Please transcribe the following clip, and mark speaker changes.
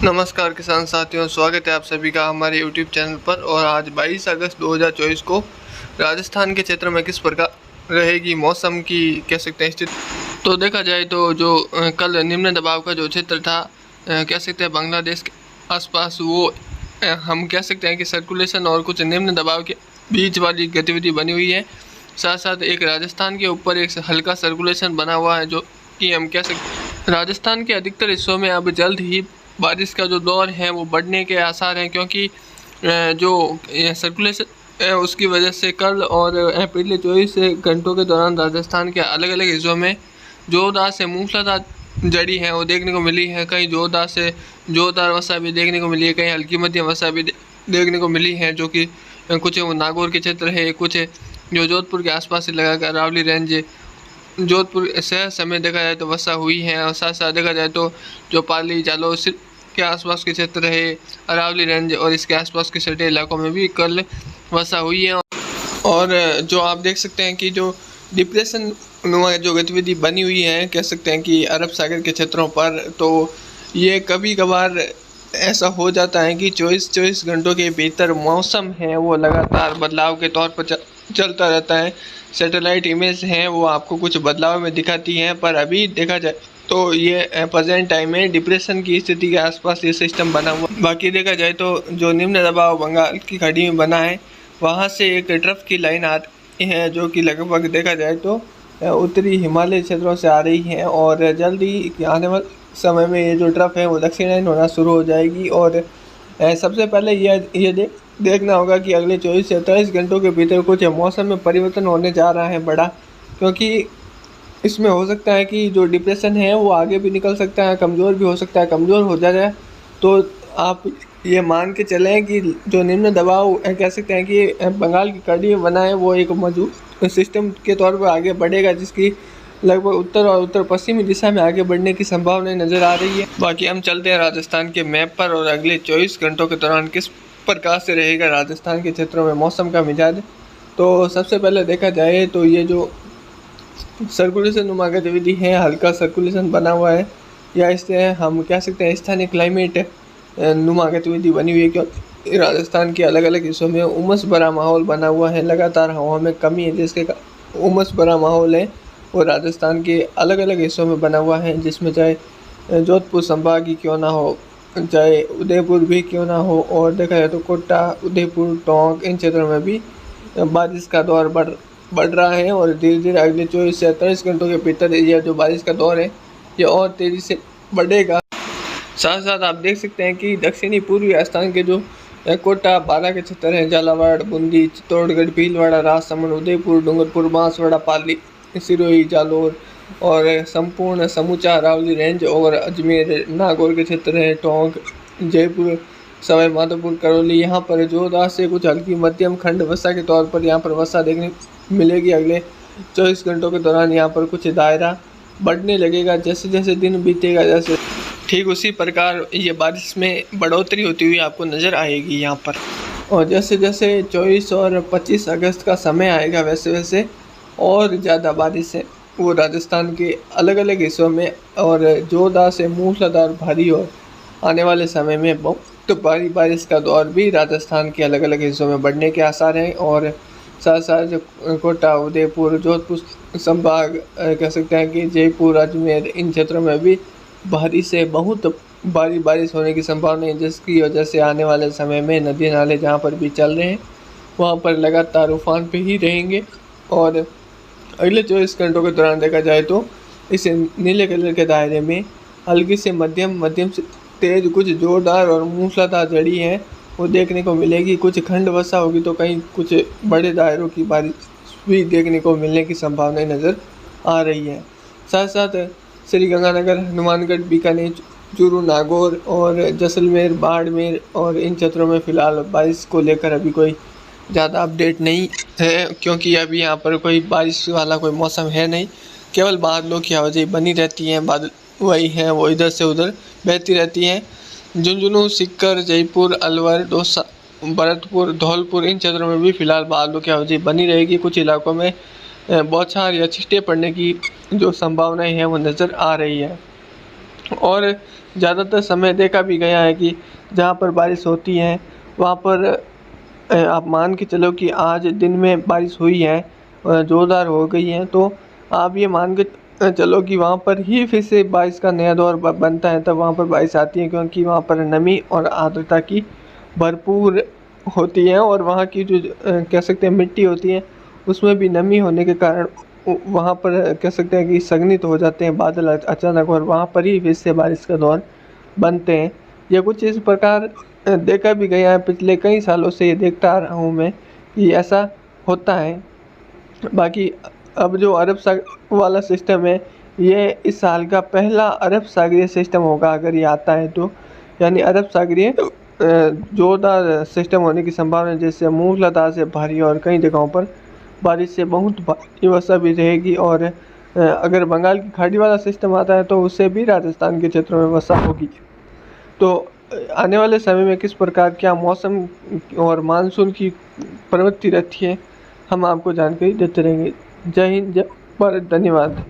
Speaker 1: नमस्कार किसान साथियों, स्वागत है आप सभी का हमारे YouTube चैनल पर। और आज 22 अगस्त 2024 को राजस्थान के क्षेत्र में किस प्रकार रहेगी मौसम की कह सकते हैं स्थिति। तो देखा जाए तो जो कल निम्न दबाव का जो क्षेत्र था कह सकते हैं बांग्लादेश के आसपास, वो हम कह सकते हैं कि सर्कुलेशन और कुछ निम्न दबाव के बीच वाली गतिविधि बनी हुई है। साथ साथ एक राजस्थान के ऊपर एक हल्का सर्कुलेशन बना हुआ है, जो कि हम कह सकते हैं राजस्थान के अधिकतर हिस्सों में अब जल्द ही बारिश का जो दौर है वो बढ़ने के आसार हैं, क्योंकि जो सर्कुलेशन है उसकी वजह से कल और पिछले 24 घंटों के दौरान राजस्थान के अलग अलग हिस्सों में जोरदार से मूसलाधार जड़ी है वो देखने को मिली है। कहीं जोरदार वर्षा भी देखने को मिली है, कहीं हल्की मध्यम वर्षा भी देखने को मिली है, जो कि कुछ नागौर के क्षेत्र है, कुछ जो जोधपुर के आसपास से लगा कर अरावली रेंज जोधपुर शहर समय देखा जाए तो वर्षा हुई है। और साथ साथ देखा जाए तो जो पाली जालौर के आसपास के क्षेत्र है, अरावली रेंज और इसके आसपास के सटे इलाकों में भी कल वर्षा हुई है। और जो आप देख सकते हैं कि जो डिप्रेशन नुमा जो गतिविधि बनी हुई है कह सकते हैं कि अरब सागर के क्षेत्रों पर, तो ये कभी कभार ऐसा हो जाता है कि 24 घंटों के भीतर मौसम है वो लगातार बदलाव के तौर पर चलता रहता है। सैटेलाइट इमेज हैं वो आपको कुछ बदलाव में दिखाती हैं, पर अभी देखा जाए तो ये प्रेजेंट टाइम में डिप्रेशन की स्थिति के आसपास ये सिस्टम बना हुआ। बाकी देखा जाए तो जो निम्न दबाव बंगाल की खाड़ी में बना है वहाँ से एक ट्रफ की लाइन आ रही है, जो कि लगभग देखा जाए तो उत्तरी हिमालय क्षेत्रों से आ रही है। और जल्दी आने वाले समय में ये जो ट्रफ है वो दक्षिणायन होना शुरू हो जाएगी। और सबसे पहले ये देखना होगा कि अगले 24 से 23 घंटों के भीतर कुछ मौसम में परिवर्तन होने जा रहा है बड़ा, क्योंकि इसमें हो सकता है कि जो डिप्रेशन है वो आगे भी निकल सकता है, कमज़ोर भी हो सकता है। कमज़ोर हो जाए तो आप ये मान के चलें कि जो निम्न दबाव कह सकते हैं कि बंगाल की खाड़ी में बना है वो एक मौजूद सिस्टम के तौर पर आगे बढ़ेगा, जिसकी लगभग उत्तर और उत्तर पश्चिमी दिशा में आगे बढ़ने की संभावना नज़र आ रही है। बाकी हम चलते हैं राजस्थान के मैप पर, और अगले 24 घंटों के दौरान किस प्रकार से रहेगा राजस्थान के क्षेत्रों में मौसम का मिजाज। तो सबसे पहले देखा जाए तो ये जो सर्कुलेशन नुमा गतिविधि है, हल्का सर्कुलेशन बना हुआ है, या इससे हम कह सकते हैं स्थानीय क्लाइमेट नुमा गतिविधि बनी हुई है, क्योंकि राजस्थान के अलग अलग हिस्सों में उमस भरा माहौल बना हुआ है। लगातार हवा में कमी है, जिसके उमस भरा माहौल है वो राजस्थान के अलग अलग हिस्सों में बना हुआ है, जिसमें चाहे जोधपुर संभाग ही क्यों ना हो, चाहे उदयपुर भी क्यों ना हो, और देखा जाए तो कोटा, उदयपुर, टोंक इन क्षेत्रों में भी बारिश का दौर बढ़ रहा है। और धीरे धीरे अगले 24 से 28 घंटों के भीतर यह जो बारिश का दौर है ये और तेज़ी से बढ़ेगा। साथ साथ आप देख सकते हैं कि दक्षिणी पूर्वी राजस्थान के जो कोटा, बारा के क्षेत्र हैं, झालावाड़, बूंदी, चित्तौड़गढ़, भीलवाड़ा, राजसमंद, उदयपुर, डूंगरपुर, बांसवाड़ा, पाली, सिरोही, जालोर और संपूर्ण समूचा अरावली रेंज और अजमेर, नागौर के क्षेत्र हैं, टोंक, जयपुर, सवाई माधोपुर, करौली, यहाँ पर जोरदार से कुछ हल्की मध्यम खंड वर्षा के तौर पर यहाँ पर वर्षा देखने मिलेगी। अगले 24 घंटों के दौरान यहाँ पर कुछ दायरा बढ़ने लगेगा जैसे जैसे दिन बीतेगा, जैसे ठीक उसी प्रकार ये बारिश में बढ़ोतरी होती हुई आपको नज़र आएगी यहाँ पर। और जैसे जैसे 24 और 25 अगस्त का समय आएगा वैसे वैसे और ज़्यादा बारिश है वो राजस्थान के अलग अलग हिस्सों में और जोरदार से मूसलाधार भारी और आने वाले समय में बहुत भारी बारिश का दौर भी राजस्थान के अलग अलग हिस्सों में बढ़ने के आसार हैं। और साथ साथ जो कोटा, उदयपुर, जोधपुर संभाग कह सकते हैं कि जयपुर, अजमेर इन क्षेत्रों में भी भारी से बहुत भारी बारिश होने की संभावना है, जिसकी वजह से आने वाले समय में नदी नाले जहाँ पर भी चल रहे हैं वहाँ पर लगातार उफान पे ही रहेंगे। और अगले 24 घंटों के दौरान देखा जाए तो इस नीले कलर के दायरे में हल्की से मध्यम से तेज, कुछ जोरदार और मूसलाधार झड़ी है वो देखने को मिलेगी। कुछ खंड वर्षा होगी तो कहीं कुछ बड़े दायरों की बारिश भी देखने को मिलने की संभावनाएं नज़र आ रही है। साथ साथ श्रीगंगानगर, हनुमानगढ़, बीकानेर, चूरू, नागौर और जैसलमेर, बाड़मेर और इन क्षेत्रों में फ़िलहाल बारिश को लेकर अभी कोई ज़्यादा अपडेट नहीं है, क्योंकि अभी यहाँ पर कोई बारिश वाला कोई मौसम है नहीं, केवल बादलों की आवाज़ें बनी रहती हैं। बादल वही हैं वो इधर से उधर बहती रहती हैं। झुंझुनू, सीकर, जयपुर, अलवर, दौसा, भरतपुर, धौलपुर इन क्षेत्रों में भी फिलहाल बादलों की आवाज़ें बनी रहेगी। कुछ इलाकों में बौछार या छींटे पड़ने की जो संभावनाएं हैं वो नज़र आ रही है। और ज़्यादातर समय देखा भी गया है कि जहाँ पर बारिश होती है वहाँ पर आप मान के चलो कि आज दिन में बारिश हुई है, ज़ोरदार हो गई है, तो आप ये मान के चलो कि वहाँ पर ही फिर से बारिश का नया दौर बनता है, तब वहाँ पर बारिश आती है, क्योंकि वहाँ पर नमी और आर्द्रता की भरपूर होती है और वहाँ की जो कह सकते हैं मिट्टी होती है उसमें भी नमी होने के कारण वहाँ पर कह सकते हैं कि संघनित हो जाते हैं बादल अचानक, और वहाँ पर ही फिर से बारिश का दौर बनते हैं। ये कुछ इस प्रकार देखा भी गया है, पिछले कई सालों से ये देखता आ रहा हूँ मैं कि ऐसा होता है। बाकी अब जो अरब सागर वाला सिस्टम है, ये इस साल का पहला अरब सागरीय सिस्टम होगा अगर ये आता है तो, यानी अरब सागरीय जोरदार सिस्टम होने की संभावना है, जैसे मूसलाधार से भारी और कई जगहों पर बारिश से बहुत भारी वर्षा भी रहेगी। और अगर बंगाल की खाड़ी वाला सिस्टम आता है तो उससे भी राजस्थान के क्षेत्रों में वर्षा होगी। तो आने वाले समय में किस प्रकार क्या मौसम और मानसून की प्रवृत्ति रहती है, हम आपको जानकारी देते रहेंगे। जय हिंद, जय भारत, धन्यवाद।